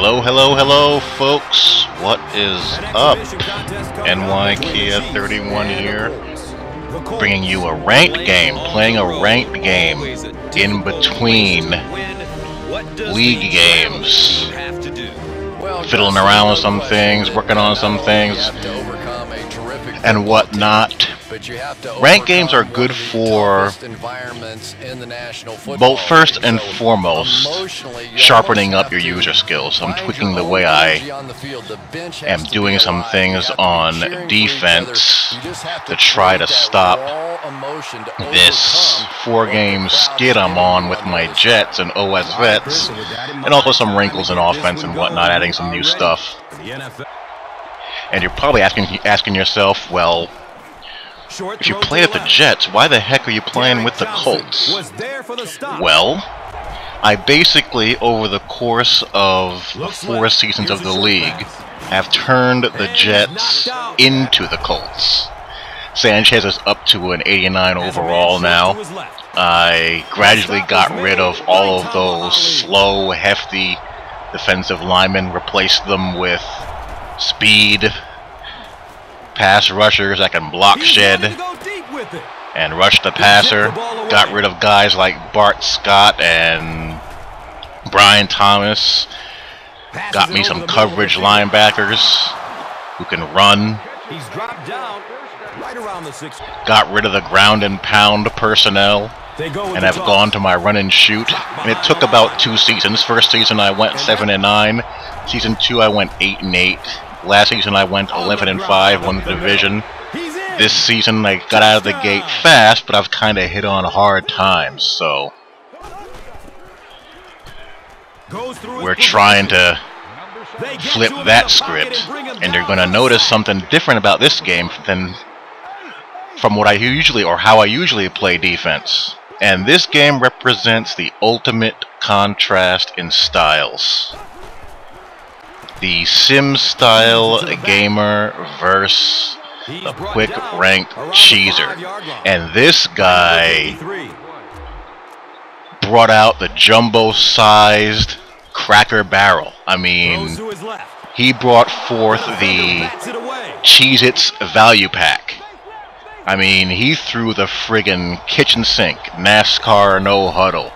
Hello, hello, hello, folks. What is up? NYKia31 here, bringing you a ranked game, playing a ranked game in between league games, fiddling around with some things, working on some things, and whatnot. Ranked games are good for, well, first and foremost, sharpening up your user skills. I'm tweaking the way I am doing some things on defense to try to stop this 4-game skid I'm on with my Jets and OS Vets, and also some wrinkles in offense and whatnot, adding some new stuff. And you're probably asking yourself, well, if you play with the Jets, why the heck are you playing with the Colts? Well, I basically, over the course of the 4 seasons of the league, have turned the Jets into the Colts. Sanchez is up to an 89 overall now. I gradually got rid of all of those slow, hefty defensive linemen, replaced them with speed pass rushers that can block shed and rush the passer. Got rid of guys like Bart Scott and Brian Thomas. Got me some coverage linebackers who can run. Got rid of the ground and pound personnel and have gone to my run and shoot. And it took about 2 seasons. First season I went 7-9. Season 2 I went 8-8. Last season I went 11-5, won the division. This season I got out of the gate fast, but I've kind of hit on hard times, so we're trying to flip that script, and you're going to notice something different about this game than from what I usually, or how I usually play defense. And this game represents the ultimate contrast in styles. The sim-style gamer versus the quick-ranked cheeser. And this guy brought out the jumbo-sized Cracker Barrel. I mean, he brought forth the Cheez-Its value pack. I mean, he threw the friggin' kitchen sink, NASCAR no huddle,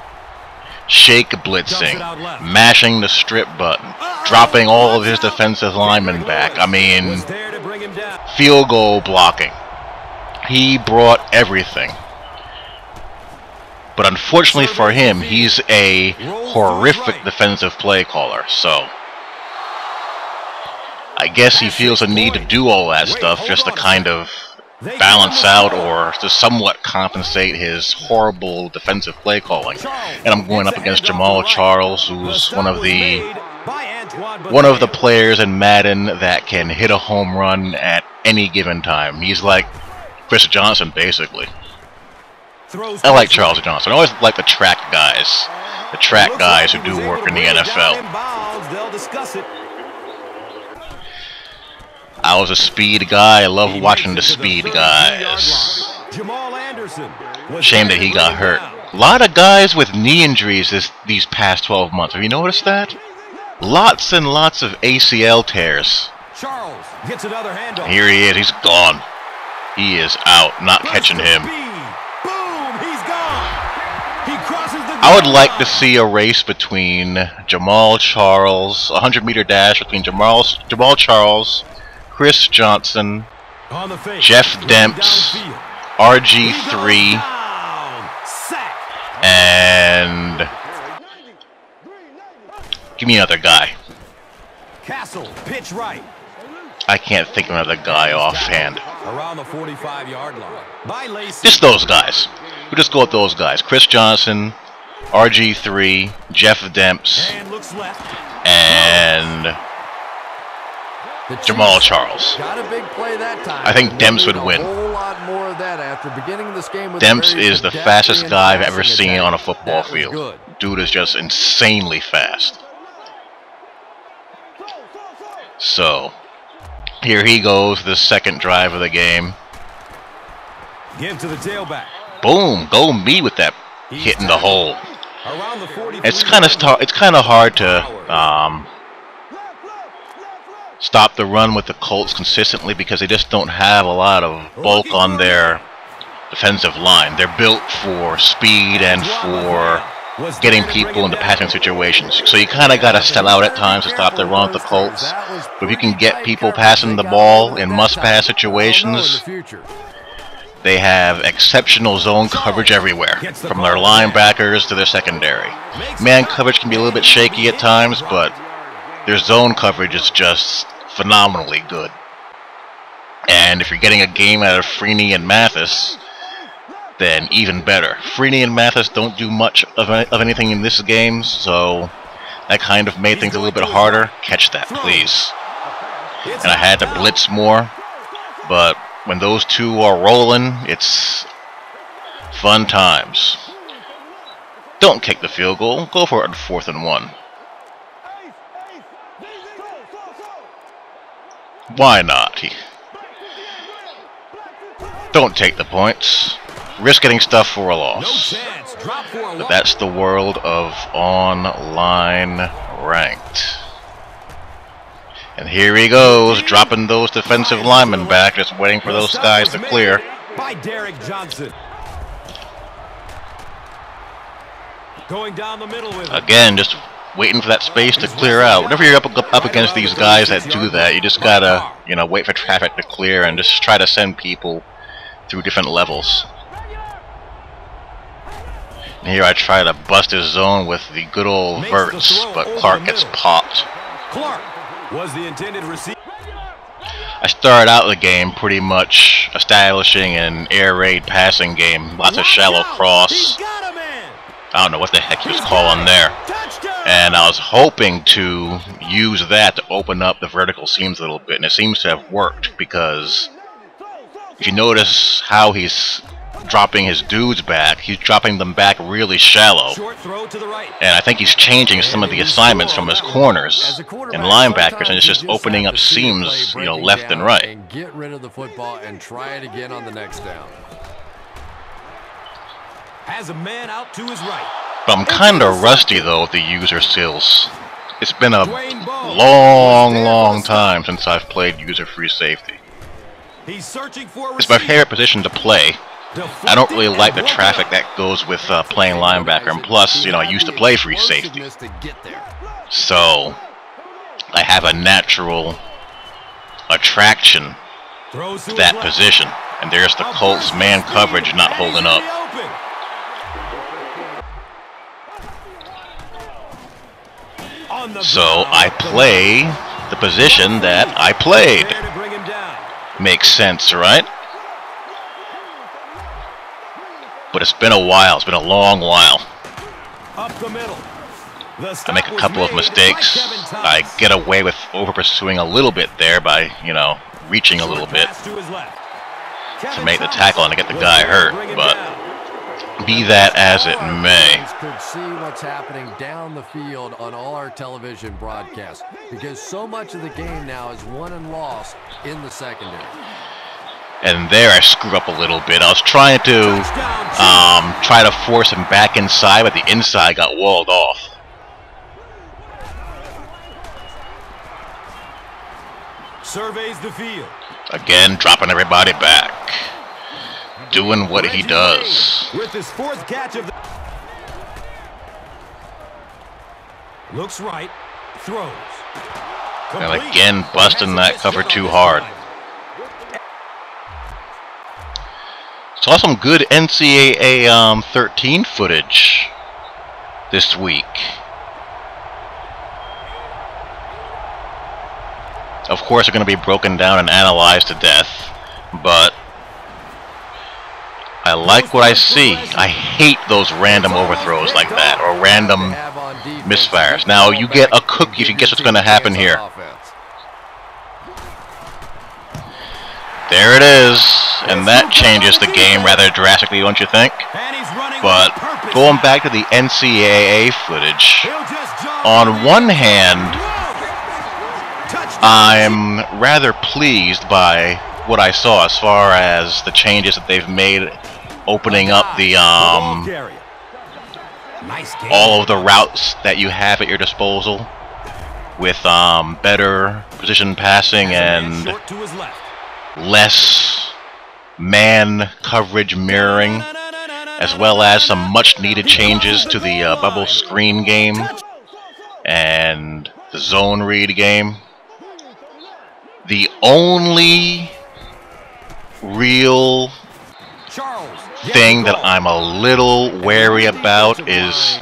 shake blitzing, mashing the strip button, dropping all of his defensive linemen back. I mean, field goal blocking. He brought everything. But unfortunately for him, he's a horrific defensive play caller, so I guess he feels a need to do all that stuff just to kind of balance out or to somewhat compensate his horrible defensive play calling. And I'm going up against Jamal Charles, who's one of the players in Madden that can hit a home run at any given time. He's like Chris Johnson, basically. I like Charles Johnson. I always like the track guys who do work in the NFL. I was a speed guy. I love watching the speed guys. Shame that he got hurt. A lot of guys with knee injuries these past 12 months. Have you noticed that? Lots and lots of ACL tears. Here he is. He's gone. He is out. Not catching him. I would like to see a race between Jamal Charles, a 100-meter dash between Jamal Charles, Chris Johnson, Jeff Demps, RG3, and give me another guy. I can't think of another guy offhand. Just those guys. We'll just go with those guys. Chris Johnson, RG3, Jeff Demps, and Jamal Charles. I think Demps would win. Demps is the fastest guy I've ever seen on a football field. Dude is just insanely fast. So, here he goes, the second drive of the game. Boom! Go me with that hit in the hole. It's kind of hard to stop the run with the Colts consistently because they just don't have a lot of bulk on their defensive line. They're built for speed and for getting people into passing situations. So you kind of got to sell out at times to stop the run with the Colts. But if you can get people passing the ball in must-pass situations, they have exceptional zone coverage everywhere, from their linebackers to their secondary. Man coverage can be a little bit shaky at times, but their zone coverage is just phenomenally good. And if you're getting a game out of Freeney and Mathis, then even better. Freeney and Mathis don't do much of anything in this game, so that kind of made things a little bit harder. Catch that, please. And I had to blitz more, but when those two are rolling, it's fun times. Don't kick the field goal. Go for it on 4th and 1. Why not? Don't take the points. Risk getting stuff for a loss. But that's the world of online ranked. And here he goes, dropping those defensive linemen back, just waiting for those guys to clear. Going down the middle with again, just waiting for that space to clear out. Whenever you're up against these guys that do that, you just gotta, you know, wait for traffic to clear and just try to send people through different levels. And here I try to bust his zone with the good old verts, but Clark gets popped. Clark was the intended receiver. I started out the game pretty much establishing an air raid passing game, lots of shallow cross. I don't know what the heck he was calling there. And I was hoping to use that to open up the vertical seams a little bit, and it seems to have worked, because if you notice how he's dropping his dudes back, he's dropping them back really shallow. And I think he's changing some of the assignments from his corners and linebackers, and it's just opening up seams, you know, left and right. And get rid of the football and try it again on the next down. Has a man out to his right. But I'm kind of rusty, though, with the user skills. It's been a long time since I've played user-free safety. It's my favorite position to play. I don't really like the traffic that goes with playing linebacker, and plus, you know, I used to play free safety. So, I have a natural attraction to that position. And there's the Colts man coverage not holding up. So I play the position that I played. Makes sense, right? But it's been a while. It's been a long while. I make a couple of mistakes. I get away with over-pursuing a little bit there by, you know, reaching a little bit to make the tackle and to get the guy hurt. But be that as it may. Could see what's happening down the field on all our television broadcasts, because so much of the game now is won and lost in the secondary. And there I screw up a little bit. I was trying to force him back inside, but the inside got walled off. Surveys the field. Again, dropping everybody back. Doing what he does. With his 4th catch of the looks right, throws. And again, busting that cover too hard. Saw some good NCAA 13 footage this week. Of course, they're going to be broken down and analyzed to death, but I like what I see. I hate those random overthrows like that, or random misfires. Now, you get a cookie if you guess what's going to happen here. There it is, and that changes the game rather drastically, don't you think? But going back to the NCAA footage, on one hand, I'm rather pleased by what I saw as far as the changes that they've made, opening up the all of the routes that you have at your disposal. with better position passing and Short to his left. less man coverage mirroring, as well as some much needed changes to the bubble screen game and the zone read game. The only real thing that I'm a little wary about is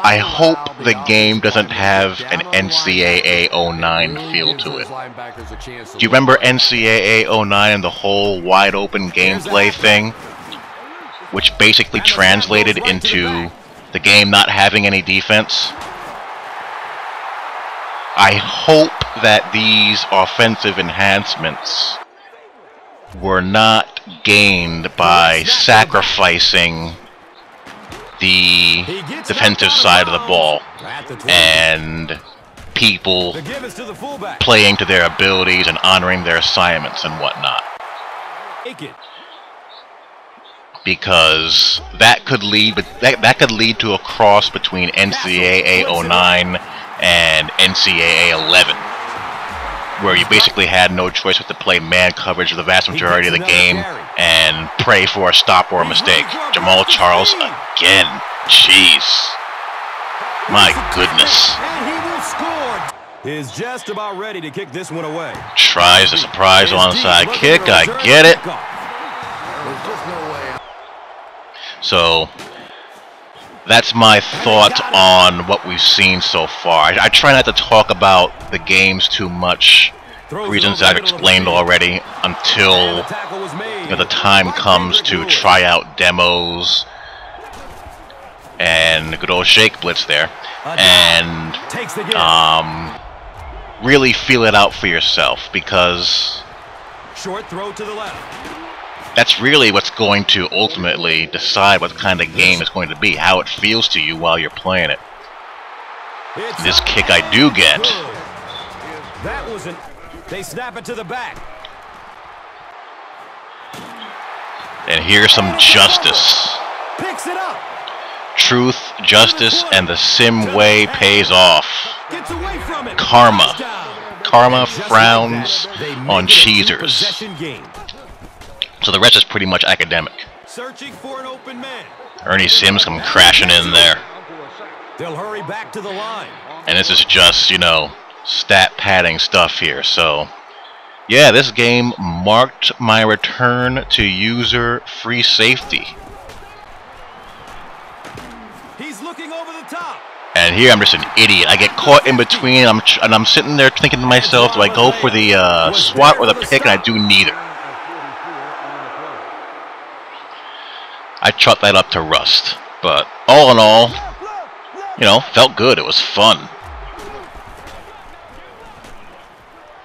I hope the game doesn't have an NCAA 09 feel to it. Do you remember NCAA 09 and the whole wide open gameplay thing, which basically translated into the game not having any defense? I hope that these offensive enhancements were not gained by sacrificing the defensive side of the ball and people playing to their abilities and honoring their assignments and whatnot. Because that could lead to a cross between NCAA 09 and NCAA 11, where you basically had no choice but to play man coverage for the vast majority of the game and pray for a stop or a mistake. Jamal Charles again. Jeez. My goodness. Is just about ready to kick this one away. Tries a surprise onside kick. I get it. So that's my thought on what we've seen so far. I try not to talk about the games too much, for reasons I've explained already, until the time comes to try out demos and the good old shake blitz there, and really feel it out for yourself, because short throw to the left. That's really what's going to ultimately decide what kind of game it's going to be, how it feels to you while you're playing it. This kick I do get. That wasn't. They snap it to the back. And here's some justice. Picks it up. Truth, justice, and the sim way pays off. Gets away from it. Karma. Karma frowns on cheesers. So the rest is pretty much academic. Searching for an open man. Ernie Sims come crashing in there. They'll hurry back to the line. And this is just, you know, stat padding stuff here. So, yeah, this game marked my return to user free safety. He's looking over the top. And here I'm just an idiot. I get caught in between, and I'm sitting there thinking to myself, do I go for the swat or the pick? And I do neither. I chalk that up to rust, but all in all, you know, felt good. It was fun.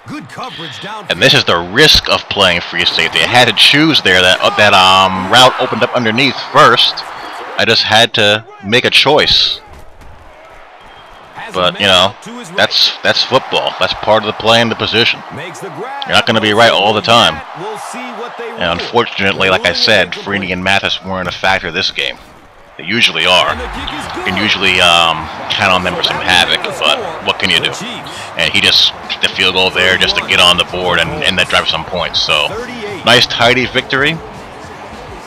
Good coverage down. And this is the risk of playing free safety. I had to choose there. That route opened up underneath first. I just had to make a choice. But you know, that's football. That's part of the play and the position. You're not going to be right all the time. And unfortunately, like I said, Freeney and Mathis weren't a factor this game. They usually are. You can usually count on them for some havoc, but what can you do? And he just kicked the field goal there just to get on the board and end that drive some points. So, nice tidy victory.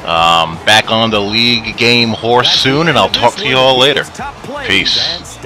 Back on the league game horse soon, and I'll talk to you all later. Peace.